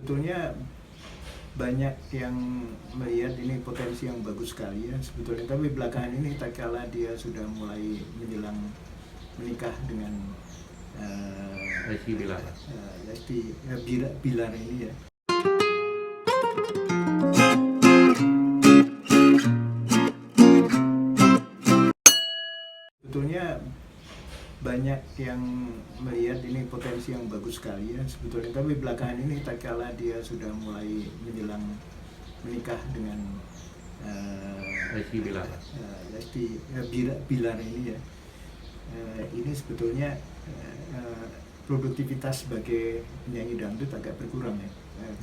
Sebetulnya banyak yang melihat ini potensi yang bagus sekali ya sebetulnya, tapi belakangan ini tak kala dia sudah mulai menjelang menikah dengan Rizky Bilar. Bilar ini ya. Sebetulnya banyak yang melihat ini potensi yang bagus sekali ya sebetulnya, tapi belakangan ini tak kala dia sudah mulai menjelang menikah dengan Rizky Bilar. Bilar ini ya. Ini sebetulnya produktivitas sebagai penyanyi dangdut agak berkurang ya,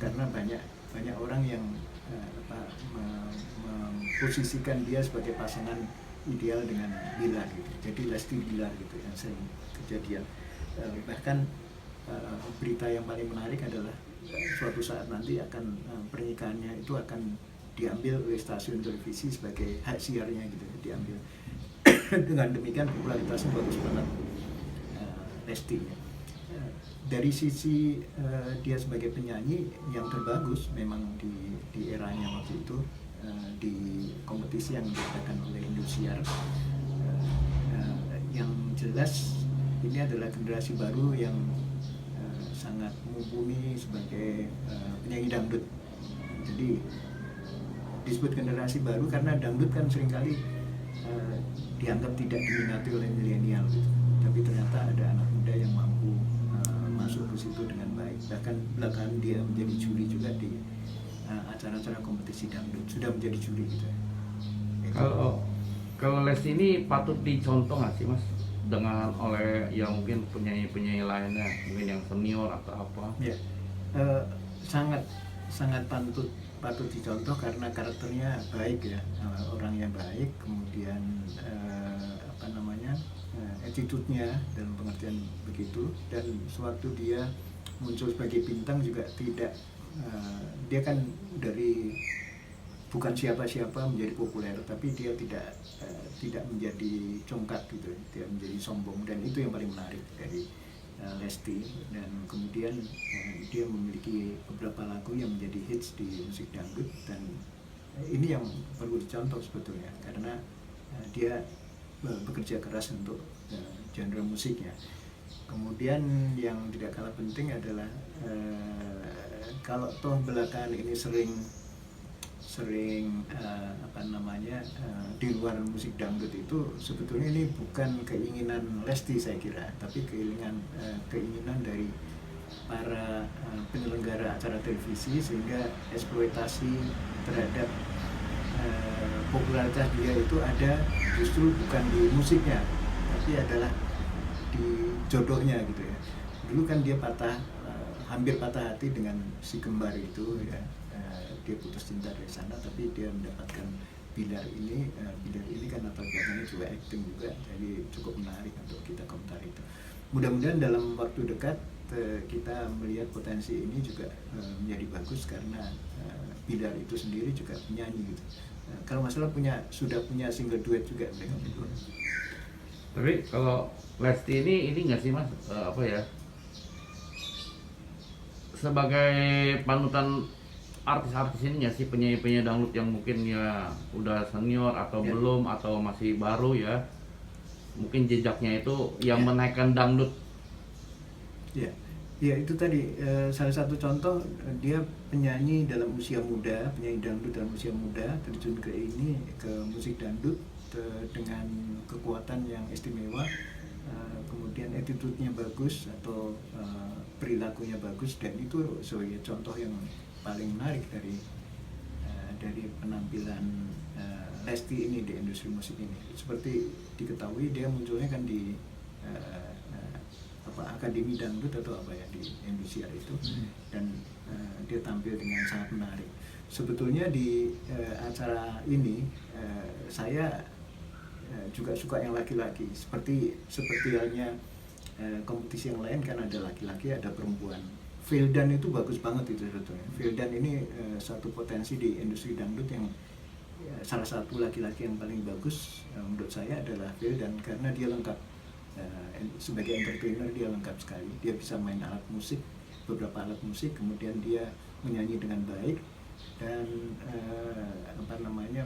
karena banyak orang yang memposisikan dia sebagai pasangan ideal dengan Bilar gitu. Jadi Lesti Bilar gitu yang sering kejadian. Bahkan berita yang paling menarik adalah suatu saat nanti akan pernikahannya itu akan diambil oleh stasiun televisi sebagai hak siarnya gitu, diambil. Dengan demikian popularitasnya bagus banget Lesti. Dari sisi dia sebagai penyanyi yang terbagus memang di eranya waktu itu, di kompetisi yang diadakan oleh Indosiar. Yang jelas ini adalah generasi baru yang sangat mumpuni sebagai penyanyi dangdut. Jadi disebut generasi baru karena dangdut kan seringkali dianggap tidak diminati oleh milenial gitu. Tapi ternyata ada anak muda yang mampu masuk ke situ dengan baik. Bahkan belakangan dia menjadi juri juga di acara-acara kompetisi dangdut, sudah menjadi juri gitu. Kalau Lesti ini patut dicontoh nggak sih Mas, dengan oleh yang mungkin penyanyi-penyanyi lainnya, mungkin yang senior atau apa? Ya, sangat patut dicontoh karena karakternya baik ya, orangnya baik, kemudian attitude-nya dalam pengertian begitu, dan sewaktu dia muncul sebagai bintang juga tidak dia kan dari bukan siapa-siapa menjadi populer, tapi dia tidak menjadi congkak gitu, tidak menjadi sombong, dan itu yang paling menarik dari Lesti. Dan kemudian dia memiliki beberapa lagu yang menjadi hits di musik dangdut, dan ini yang perlu dicontoh sebetulnya karena dia bekerja keras untuk genre musiknya. Kemudian yang tidak kalah penting adalah kalau toh belakangan ini sering di luar musik dangdut itu sebetulnya ini bukan keinginan Lesti saya kira, tapi keinginan dari para penyelenggara acara televisi, sehingga eksploitasi terhadap popularitas dia itu ada justru bukan di musiknya, tapi adalah di jodohnya gitu ya. Dulu kan dia hampir patah hati dengan si kembar itu ya. Dia putus cinta dari sana, tapi dia mendapatkan Bilar ini. Bilar ini kan latar belakangnya juga acting juga, jadi cukup menarik untuk kita komentar itu. Mudah-mudahan dalam waktu dekat kita melihat potensi ini juga menjadi bagus karena Bilar itu sendiri juga penyanyi gitu. Kalau masalah sudah punya single duet juga mereka berdua. Tapi kalau Lesti ini nggak sih Mas, sebagai panutan artis-artis ini nggak sih, penyanyi-penyanyi dangdut yang mungkin ya udah senior atau Ya. belum atau masih baru ya, mungkin jejaknya itu yang Ya. menaikkan dangdut. Ya, itu tadi salah satu contoh, dia penyanyi dalam usia muda, penyanyi dangdut dalam usia muda terjun ke musik dangdut dengan kekuatan yang istimewa, kemudian attitude-nya bagus atau perilakunya bagus, dan itu sebagai contoh yang paling menarik dari penampilan Lesti ini di industri musik ini. Seperti diketahui dia munculnya kan di Akademi Dangdut atau apa ya di Indosiar itu, dan dia tampil dengan sangat menarik. Sebetulnya di acara ini saya juga suka yang laki-laki, seperti halnya kompetisi yang lain kan ada laki-laki ada perempuan. Vildan itu bagus banget itu sebetulnya. Vildan ini satu potensi di industri dangdut yang salah satu laki-laki yang paling bagus menurut saya adalah Vildan, karena dia lengkap sebagai entertainer, dia lengkap sekali. Dia bisa main alat musik, beberapa alat musik, kemudian dia menyanyi dengan baik dan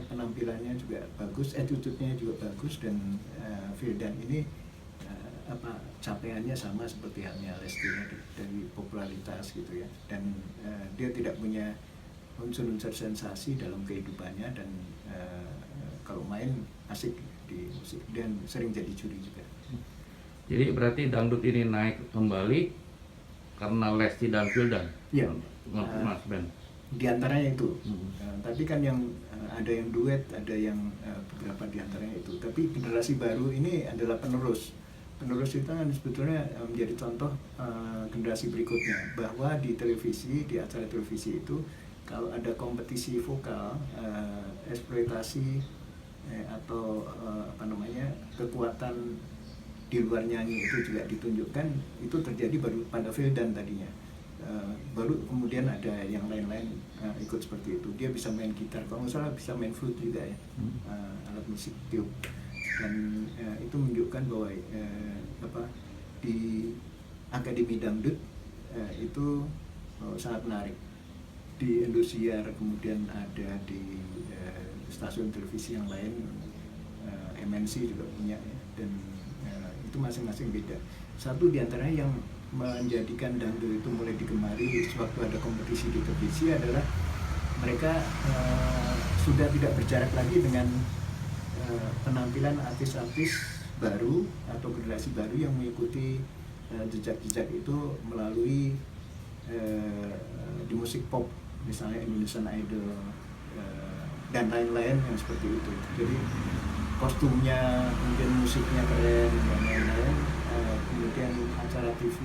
penampilannya juga bagus, attitude-nya juga bagus, dan Vildan ini capaiannya sama seperti halnya Lesti dari popularitas gitu ya, dan dia tidak punya unsur-unsur sensasi dalam kehidupannya, dan kalau main asik di musik dan sering jadi juri juga. Jadi berarti dangdut ini naik kembali karena Lesti dan Vildan. Iya. Mas Ben. Di antaranya itu. Tapi kan yang ada yang duet, ada yang beberapa di antaranya itu. Tapi generasi baru ini adalah penerus. Penerus itu kan sebetulnya menjadi contoh generasi berikutnya, bahwa di televisi, di acara televisi itu kalau ada kompetisi vokal, eksploitasi atau kekuatan di luar nyanyi itu juga ditunjukkan, itu terjadi baru pada Vildan tadinya. Baru kemudian ada yang lain-lain ikut seperti itu. Dia bisa main gitar, kalau nggak salah bisa main flute juga ya, alat musik tiup. Dan itu menunjukkan bahwa di Akademi Dangdut itu sangat menarik. Di Indosiar, kemudian ada di stasiun televisi yang lain, MNC juga punya ya, dan itu masing-masing beda. Satu diantaranya yang menjadikan dangdut itu mulai digemari sewaktu ada kompetisi di televisi adalah mereka sudah tidak berjarak lagi dengan penampilan artis-artis baru atau generasi baru yang mengikuti jejak-jejak itu melalui di musik pop, misalnya Indonesian Idol dan lain-lain yang seperti itu. Jadi kostumnya, kemudian musiknya keren dan lain-lain. Kemudian acara TV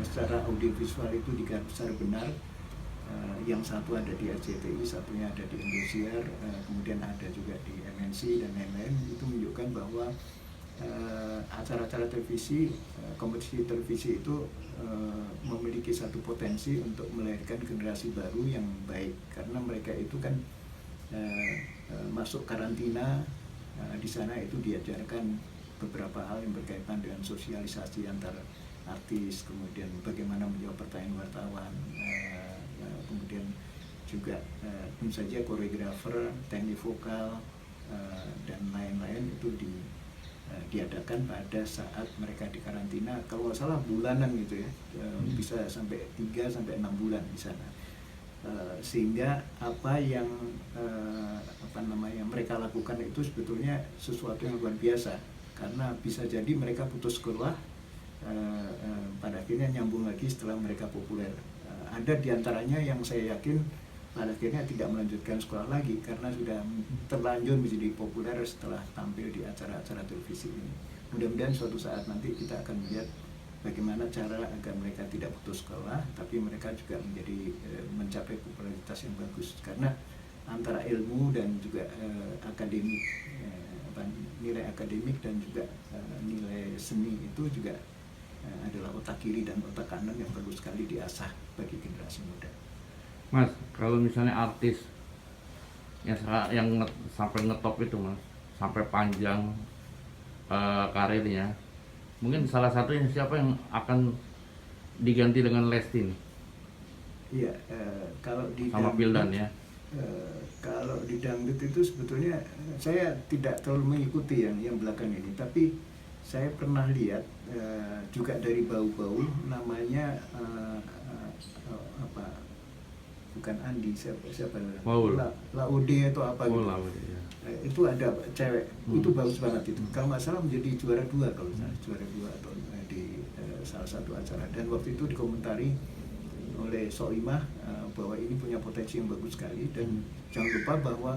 secara audiovisual itu digarap secara benar. Yang satu ada di RCTI, satunya ada di Indosiar, kemudian ada juga di MNC dan lain-lain. Itu menunjukkan bahwa acara-acara televisi, kompetisi televisi itu memiliki satu potensi untuk melahirkan generasi baru yang baik, karena mereka itu kan masuk karantina. Di sana itu diajarkan beberapa hal yang berkaitan dengan sosialisasi antar artis, kemudian bagaimana menjawab pertanyaan wartawan, kemudian juga tentu saja koreografer, teknik vokal, dan lain-lain itu diadakan pada saat mereka di karantina. Kalau nggak salah bulanan gitu ya, bisa sampai 3-6 bulan di sana. Sehingga apa yang mereka lakukan itu sebetulnya sesuatu yang luar biasa, karena bisa jadi mereka putus sekolah, pada akhirnya nyambung lagi setelah mereka populer. Ada diantaranya yang saya yakin pada akhirnya tidak melanjutkan sekolah lagi karena sudah terlanjur menjadi populer setelah tampil di acara-acara televisi ini. Mudah-mudahan suatu saat nanti kita akan melihat bagaimana cara agar mereka tidak putus sekolah, tapi mereka juga mencapai popularitas yang bagus, karena antara ilmu dan juga akademik, nilai akademik dan juga nilai seni itu juga adalah otak kiri dan otak kanan yang perlu sekali diasah bagi generasi muda. Mas, kalau misalnya artis yang sampai ngetop itu Mas, sampai panjang karirnya, mungkin salah satunya siapa yang akan diganti dengan Lesti nih? Iya, kalau di sama Vildan ya. Kalau di dangdut itu sebetulnya saya tidak terlalu mengikuti yang belakang ini, tapi saya pernah lihat juga dari bau-bau namanya bukan Andi, siapa Laude atau apa gitu. Laude, ya. Itu ada cewek, itu bagus banget itu. Kalau nggak salah menjadi juara 2 kalau juara 2 atau di salah satu acara. Dan waktu itu dikomentari oleh Soimah bahwa ini punya potensi yang bagus sekali, dan jangan lupa bahwa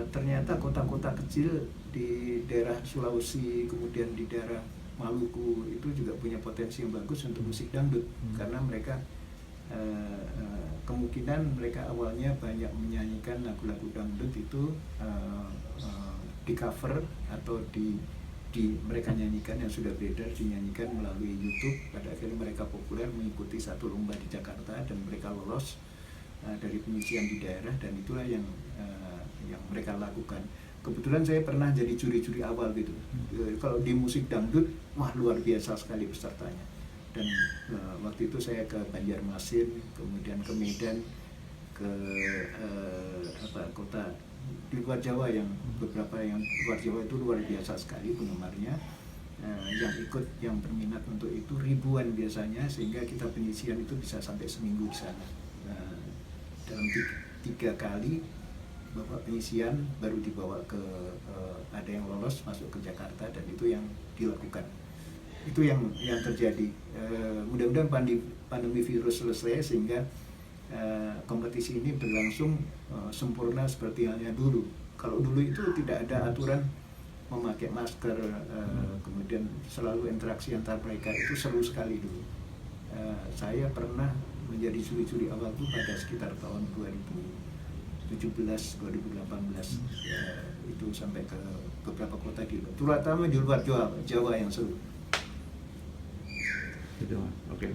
ternyata kota-kota kecil di daerah Sulawesi, kemudian di daerah Maluku itu juga punya potensi yang bagus untuk musik dangdut, karena mereka kemungkinan mereka awalnya banyak menyanyikan lagu-lagu dangdut itu di cover atau mereka nyanyikan yang sudah beredar, dinyanyikan melalui YouTube. Pada akhirnya mereka populer, mengikuti satu lomba di Jakarta dan mereka lolos dari penyisian di daerah, dan itulah yang mereka lakukan. Kebetulan saya pernah jadi juri-juri awal gitu. Kalau di musik dangdut, wah luar biasa sekali pesertanya. dan waktu itu saya ke Banjarmasin, kemudian ke Medan, ke kota di luar Jawa, yang beberapa yang luar Jawa itu luar biasa sekali penggemarnya. Yang ikut, yang berminat untuk itu ribuan biasanya, sehingga kita penyisian itu bisa sampai seminggu di sana. Dalam 3 kali Bapak penyisian baru dibawa ke ada yang lolos masuk ke Jakarta, dan itu yang dilakukan. Itu yang terjadi. Mudah-mudahan pandemi virus selesai sehingga kompetisi ini berlangsung sempurna seperti halnya dulu. Kalau dulu itu tidak ada aturan memakai masker, kemudian selalu interaksi antar mereka, itu seru sekali dulu. Saya pernah menjadi juri-juri awal itu pada sekitar tahun 2017-2018, itu sampai ke beberapa kota terutama di luar Jawa yang seru. Gitu, Mas. Oke.